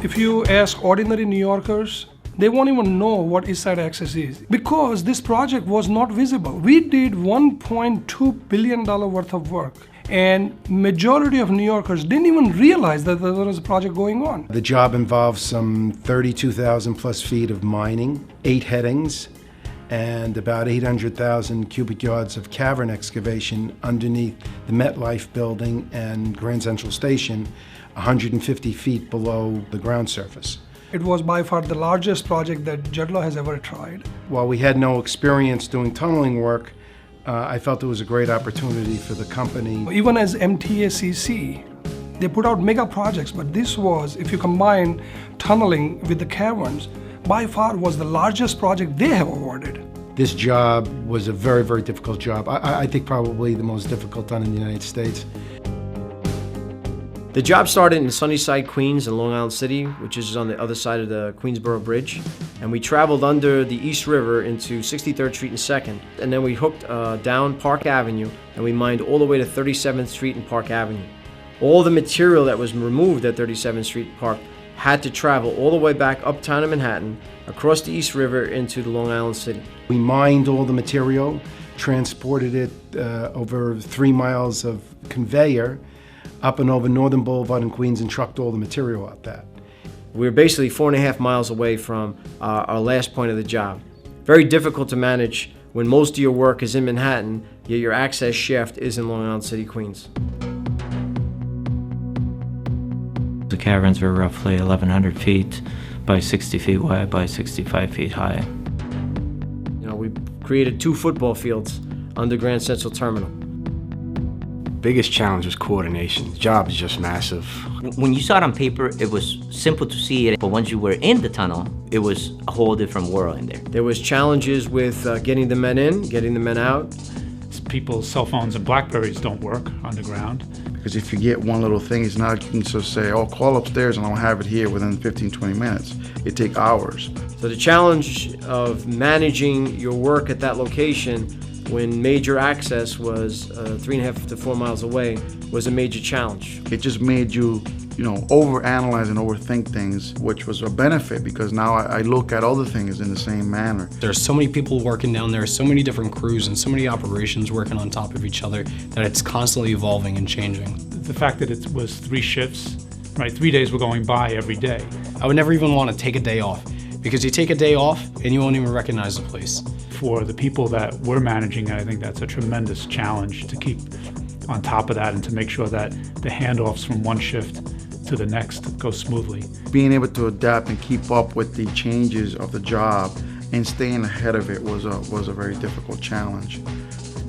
If you ask ordinary New Yorkers, they won't even know what East Side Access is because this project was not visible. We did $1.2 billion worth of work, and majority of New Yorkers didn't even realize that there was a project going on. The job involves some 32,000 plus feet of mining, 8 headings, and about 800,000 cubic yards of cavern excavation underneath the MetLife building and Grand Central Station, 150 feet below the ground surface. It was by far the largest project that Jedlo has ever tried. While we had no experience doing tunneling work, I felt it was a great opportunity for the company. Even as MTACC, they put out mega projects, but this was, if you combine tunneling with the caverns, by far was the largest project they have awarded. This job was a very, very difficult job. I think probably the most difficult done in the United States. The job started in Sunnyside, Queens in Long Island City, which is on the other side of the Queensboro Bridge. And we traveled under the East River into 63rd Street and 2nd. And then we hooked down Park Avenue, and we mined all the way to 37th Street and Park Avenue. All the material that was removed at 37th Street and Park had to travel all the way back uptown in Manhattan, across the East River into the Long Island City. We mined all the material, transported it over 3 miles of conveyor, up and over Northern Boulevard in Queens, and trucked all the material out that. We were basically 4.5 miles away from our last point of the job. Very difficult to manage when most of your work is in Manhattan, yet your access shaft is in Long Island City, Queens. The caverns were roughly 1,100 feet by 60 feet wide by 65 feet high. You know, we created 2 football fields under Grand Central Terminal. Biggest challenge was coordination. The job is just massive. When you saw it on paper, it was simple to see it, but once you were in the tunnel, it was a whole different world in there. There was challenges with getting the men in, getting the men out. People's cell phones and Blackberries don't work underground. Because if you get one little thing, it's not like you can just say, oh, call upstairs and I'll have it here within 15, 20 minutes. It takes hours. So the challenge of managing your work at that location when major access was 3.5 to 4 miles away was a major challenge. It just made you, overanalyze and overthink things, which was a benefit because now I look at other things in the same manner. There's so many people working down there, so many different crews and so many operations working on top of each other that it's constantly evolving and changing. The fact that it was 3 shifts, right? 3 days were going by every day. I would never even want to take a day off because you take a day off and you won't even recognize the place. For the people that we're managing, I think that's a tremendous challenge to keep on top of that and to make sure that the handoffs from one shift to the next go smoothly. Being able to adapt and keep up with the changes of the job and staying ahead of it was a very difficult challenge.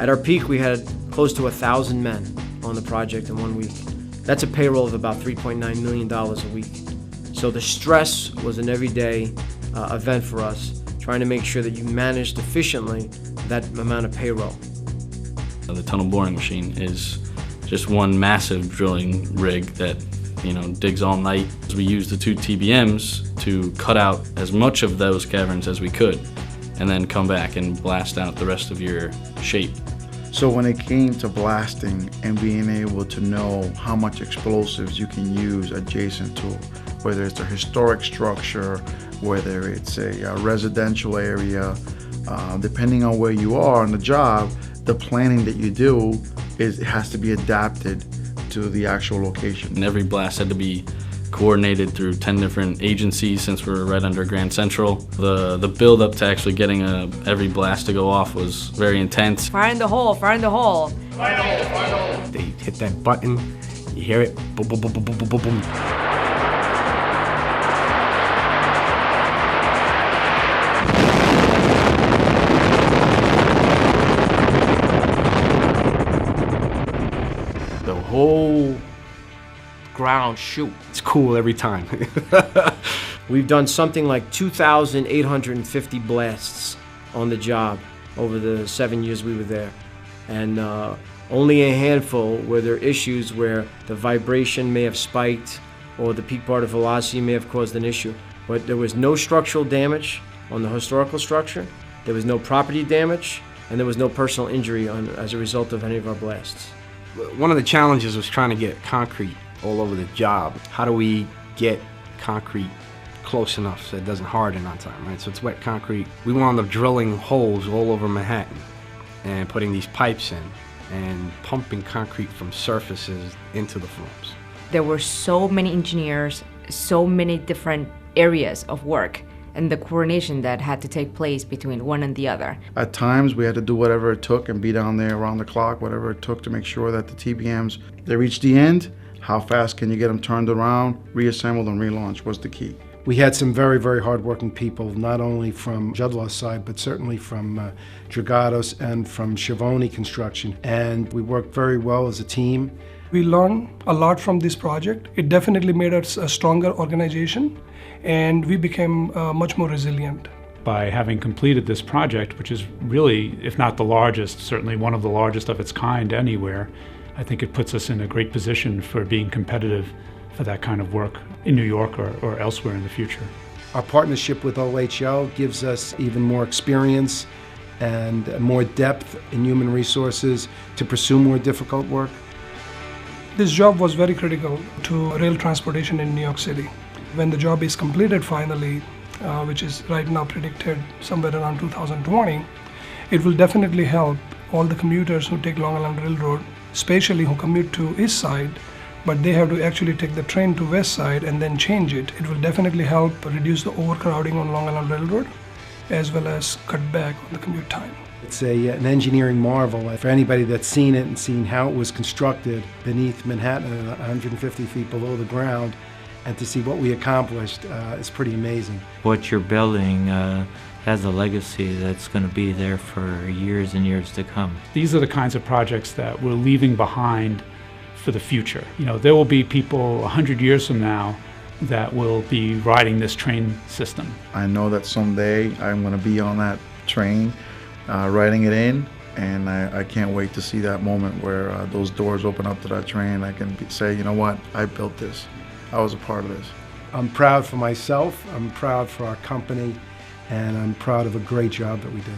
At our peak, we had close to 1,000 men on the project in 1 week. That's a payroll of about $3.9 million a week. So the stress was an everyday event for us, trying to make sure that you managed efficiently that amount of payroll. The tunnel boring machine is just one massive drilling rig that digs all night. We use the 2 TBMs to cut out as much of those caverns as we could and then come back and blast out the rest of your shape. So when it came to blasting and being able to know how much explosives you can use adjacent to, whether it's a historic structure, whether it's a residential area, depending on where you are on the job, the planning that you do has to be adapted to the actual location. And every blast had to be coordinated through 10 different agencies since we're right under Grand Central. The build up to actually getting every blast to go off was very intense. Find the hole, find the hole. Find the hole, find the hole. They hit that button, you hear it, boom, boom, boom, boom, boom, boom, boom. The whole ground shoot. It's cool every time. We've done something like 2,850 blasts on the job over the 7 years we were there. And only a handful were there issues where the vibration may have spiked or the peak particle velocity may have caused an issue. But there was no structural damage on the historical structure, there was no property damage, and there was no personal injury as a result of any of our blasts. One of the challenges was trying to get concrete all over the job. How do we get concrete close enough so it doesn't harden on time, right? So it's wet concrete. We wound up drilling holes all over Manhattan and putting these pipes in and pumping concrete from surfaces into the forms. There were so many engineers, so many different areas of work, and the coordination that had to take place between one and the other. At times, we had to do whatever it took and be down there around the clock, whatever it took to make sure that the TBMs, they reached the end. How fast can you get them turned around, reassembled, and relaunched was the key. We had some very, very hardworking people, not only from Judlaw's side, but certainly from Dragados and from Schiavone Construction. And we worked very well as a team. We learned a lot from this project. It definitely made us a stronger organization, and we became much more resilient. By having completed this project, which is really, if not the largest, certainly one of the largest of its kind anywhere, I think it puts us in a great position for being competitive for that kind of work in New York or elsewhere in the future. Our partnership with OHL gives us even more experience and more depth in human resources to pursue more difficult work. This job was very critical to rail transportation in New York City. When the job is completed finally, which is right now predicted somewhere around 2020, it will definitely help all the commuters who take Long Island Railroad, especially who commute to East Side, but they have to actually take the train to West Side and then change it. It will definitely help reduce the overcrowding on Long Island Railroad, as well as cut back on the commute time. It's an engineering marvel. For anybody that's seen it and seen how it was constructed beneath Manhattan, 150 feet below the ground, and to see what we accomplished is pretty amazing. What you're building has a legacy that's going to be there for years and years to come. These are the kinds of projects that we're leaving behind for the future. You know, there will be people 100 years from now that will be riding this train system. I know that someday I'm going to be on that train, riding it in, and I can't wait to see that moment where those doors open up to that train. I can say, you know what, I built this. I was a part of this. I'm proud for myself, I'm proud for our company, and I'm proud of a great job that we did.